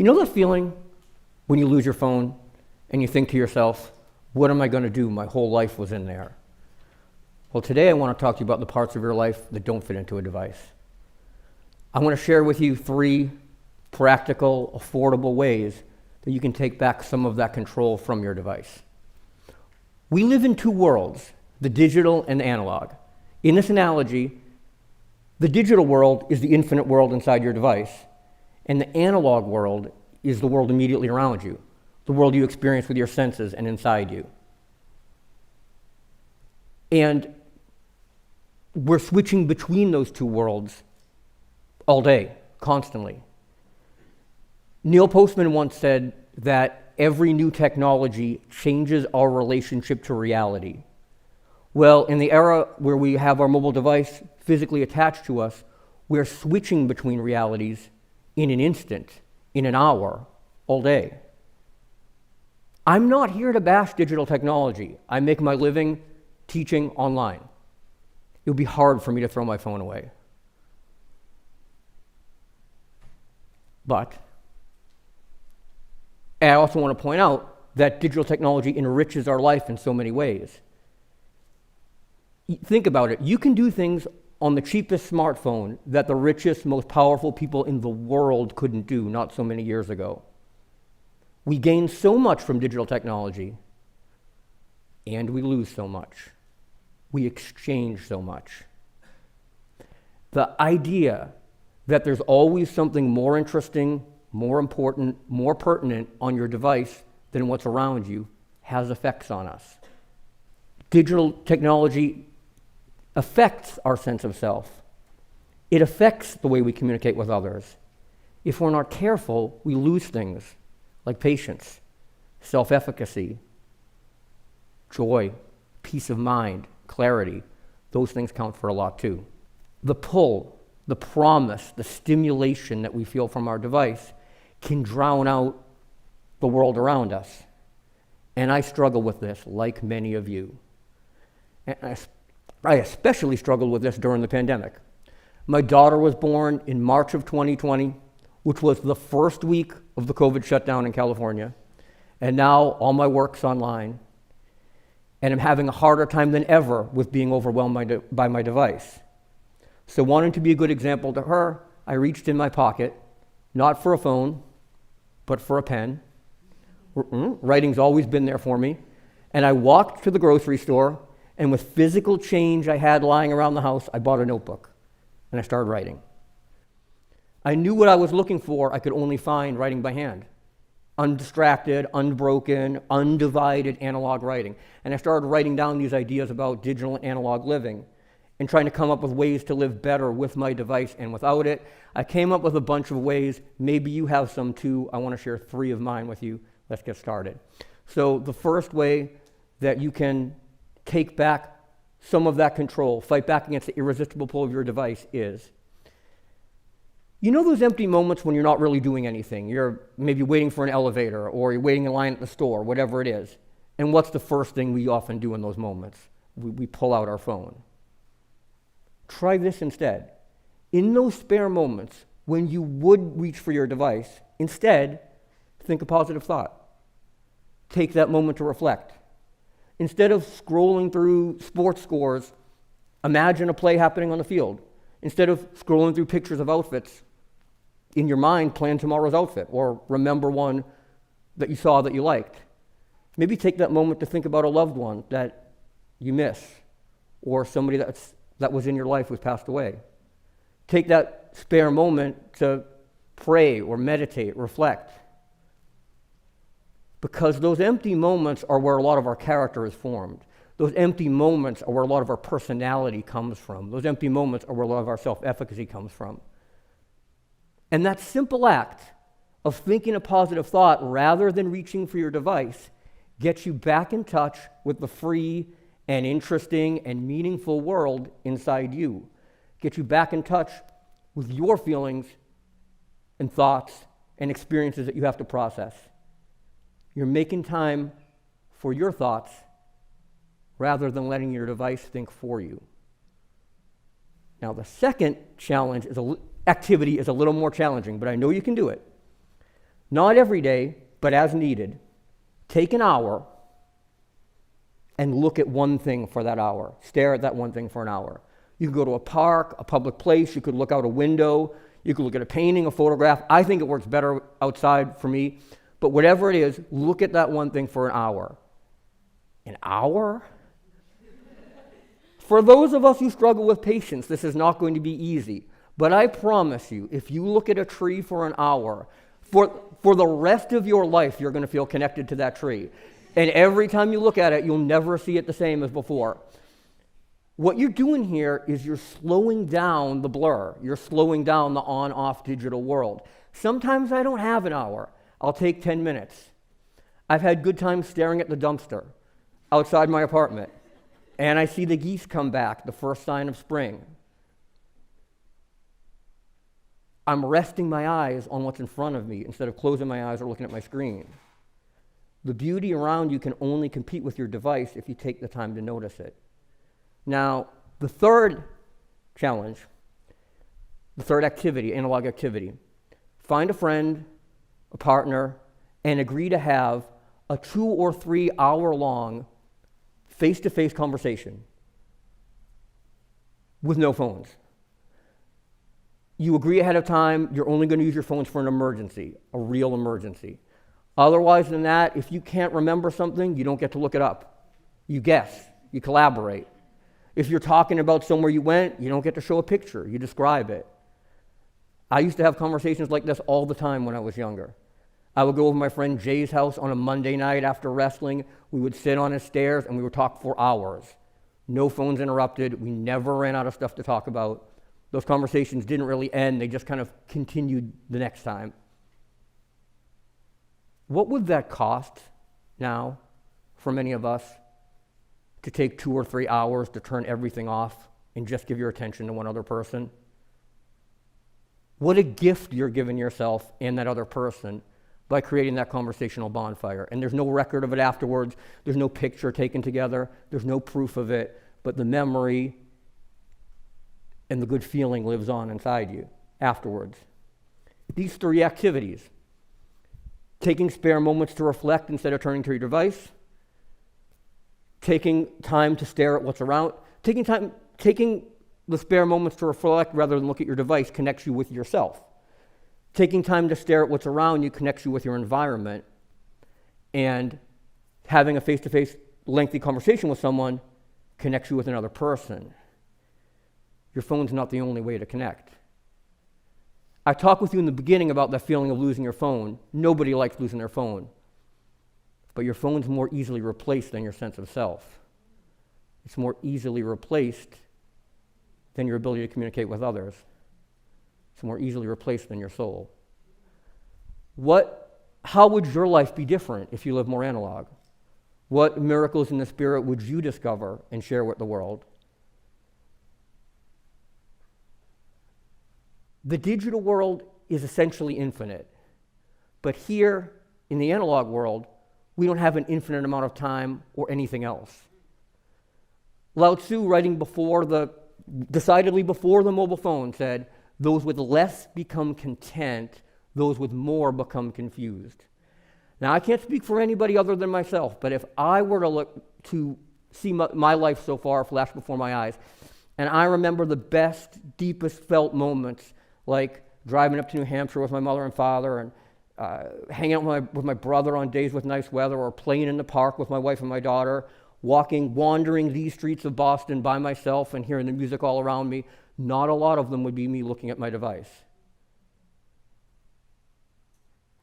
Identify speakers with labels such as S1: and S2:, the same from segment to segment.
S1: You know the feeling when you lose your phone and you think to yourself, what am I going to do? My whole life was in there. Well, today I want to talk to you about the parts of your life that don't fit into a device. I want to share with you 3 practical, affordable ways that you can take back some of that control from your device. We live in 2 worlds, the digital and the analog. In this analogy, the digital world is the infinite world inside your device, and the analog world is the world immediately around you, the world you experience with your senses and inside you. And we're switching between those 2 worlds all day, constantly. Neil Postman once said that every new technology changes our relationship to reality. Well, in the era where we have our mobile device physically attached to us, we're switching between realities in an instant, in an hour, all day. I'm not here to bash digital technology. I make my living teaching online. It would be hard for me to throw my phone away. But I also want to point out that digital technology enriches our life in so many ways. Think about it. You can do things on the cheapest smartphone that the richest, most powerful people in the world couldn't do not so many years ago. We gain so much from digital technology, and we lose so much. We exchange so much. The idea that there's always something more interesting, more important, more pertinent on your device than what's around you has effects on us. Digital technology affects our sense of self. It affects the way we communicate with others. If we're not careful, we lose things like patience, self-efficacy, joy, peace of mind, clarity. Those things count for a lot too. The pull, the promise, the stimulation that we feel from our device can drown out the world around us. And I struggle with this, like many of you. And I especially struggled with this during the pandemic. My daughter was born in March of 2020, which was the first week of the COVID shutdown in California. And now all my work's online. And I'm having a harder time than ever with being overwhelmed by my device. So wanting to be a good example to her, I reached in my pocket, not for a phone, but for a pen. Writing's always been there for me. And I walked to the grocery store, and with physical change I had lying around the house, I bought a notebook, and I started writing. I knew what I was looking for I could only find writing by hand. Undistracted, unbroken, undivided analog writing. And I started writing down these ideas about digital and analog living and trying to come up with ways to live better with my device and without it. I came up with a bunch of ways. Maybe you have some too. I want to share 3 of mine with you. Let's get started. So the first way that you can take back some of that control, fight back against the irresistible pull of your device is, you know those empty moments when you're not really doing anything? You're maybe waiting for an elevator or you're waiting in line at the store, whatever it is. And what's the first thing we often do in those moments? We pull out our phone. Try this instead. In those spare moments when you would reach for your device, instead, think a positive thought. Take that moment to reflect. Instead of scrolling through sports scores, imagine a play happening on the field. Instead of scrolling through pictures of outfits, in your mind, plan tomorrow's outfit or remember one that you saw that you liked. Maybe take that moment to think about a loved one that you miss or somebody that was in your life who's passed away. Take that spare moment to pray or meditate, reflect. Because those empty moments are where a lot of our character is formed. Those empty moments are where a lot of our personality comes from. Those empty moments are where a lot of our self-efficacy comes from. And that simple act of thinking a positive thought rather than reaching for your device gets you back in touch with the free and interesting and meaningful world inside you. Gets you back in touch with your feelings and thoughts and experiences that you have to process. You're making time for your thoughts rather than letting your device think for you. Now, the second challenge activity is a little more challenging, but I know you can do it. Not every day, but as needed. Take an hour and look at one thing for that hour. Stare at that one thing for an hour. You could go to a park, a public place. You could look out a window. You could look at a painting, a photograph. I think it works better outside for me. But whatever it is, look at that one thing for an hour. An hour? For those of us who struggle with patience, this is not going to be easy. But I promise you, if you look at a tree for an hour, for the rest of your life, you're going to feel connected to that tree. And every time you look at it, you'll never see it the same as before. What you're doing here is you're slowing down the blur. You're slowing down the on-off digital world. Sometimes I don't have an hour. I'll take 10 minutes. I've had good times staring at the dumpster outside my apartment, and I see the geese come back, the first sign of spring. I'm resting my eyes on what's in front of me instead of closing my eyes or looking at my screen. The beauty around you can only compete with your device if you take the time to notice it. Now, the third challenge, the third activity, analog activity, find a friend, a partner, and agree to have a 2 or 3 hour long face-to-face conversation with no phones. You agree ahead of time, you're only going to use your phones for an emergency, a real emergency. Otherwise than that, if you can't remember something, you don't get to look it up. You guess, you collaborate. If you're talking about somewhere you went, you don't get to show a picture, you describe it. I used to have conversations like this all the time when I was younger. I would go over to my friend Jay's house on a Monday night after wrestling. We would sit on his stairs and we would talk for hours. No phones interrupted. We never ran out of stuff to talk about. Those conversations didn't really end. They just kind of continued the next time. What would that cost now for many of us to take 2 or 3 hours to turn everything off and just give your attention to one other person? What a gift you're giving yourself and that other person by creating that conversational bonfire. And there's no record of it afterwards. There's no picture taken together. There's no proof of it. But the memory and the good feeling lives on inside you afterwards. These 3 activities, taking spare moments to reflect instead of turning to your device, taking time to stare at what's around, taking the spare moments to reflect rather than look at your device connects you with yourself. Taking time to stare at what's around you connects you with your environment. And having a face-to-face lengthy conversation with someone connects you with another person. Your phone's not the only way to connect. I talked with you in the beginning about that feeling of losing your phone. Nobody likes losing their phone. But your phone's more easily replaced than your sense of self. It's more easily replaced than your ability to communicate with others. It's more easily replaced than your soul. How would your life be different if you lived more analog? What miracles in the spirit would you discover and share with the world? The digital world is essentially infinite. But here, in the analog world, we don't have an infinite amount of time or anything else. Lao Tzu, writing decidedly before the mobile phone, said, "Those with less become content, those with more become confused." Now, I can't speak for anybody other than myself, but if I were to look to see my life so far flash before my eyes, and I remember the best, deepest felt moments, like driving up to New Hampshire with my mother and father, and hanging out with my brother on days with nice weather, or playing in the park with my wife and my daughter, wandering these streets of Boston by myself and hearing the music all around me, not a lot of them would be me looking at my device.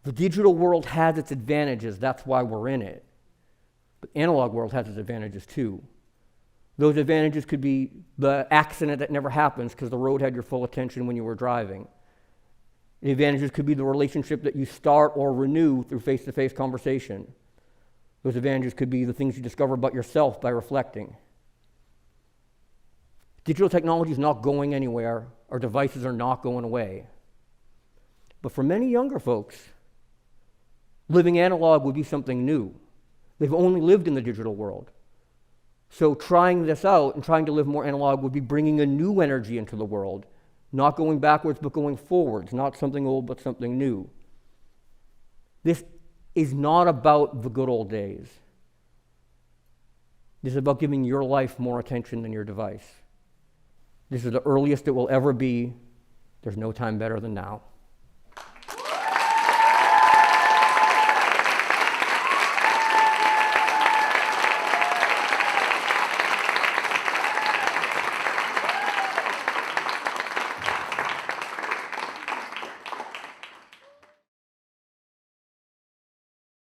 S1: The digital world has its advantages, that's why we're in it. But the analog world has its advantages too. Those advantages could be the accident that never happens because the road had your full attention when you were driving. The advantages could be the relationship that you start or renew through face-to-face conversation. Those advantages could be the things you discover about yourself by reflecting. Digital technology is not going anywhere. Our devices are not going away. But for many younger folks, living analog would be something new. They've only lived in the digital world. So trying this out and trying to live more analog would be bringing a new energy into the world, not going backwards but going forwards, not something old but something new. This is not about the good old days. This is about giving your life more attention than your device. This is the earliest it will ever be. There's no time better than now.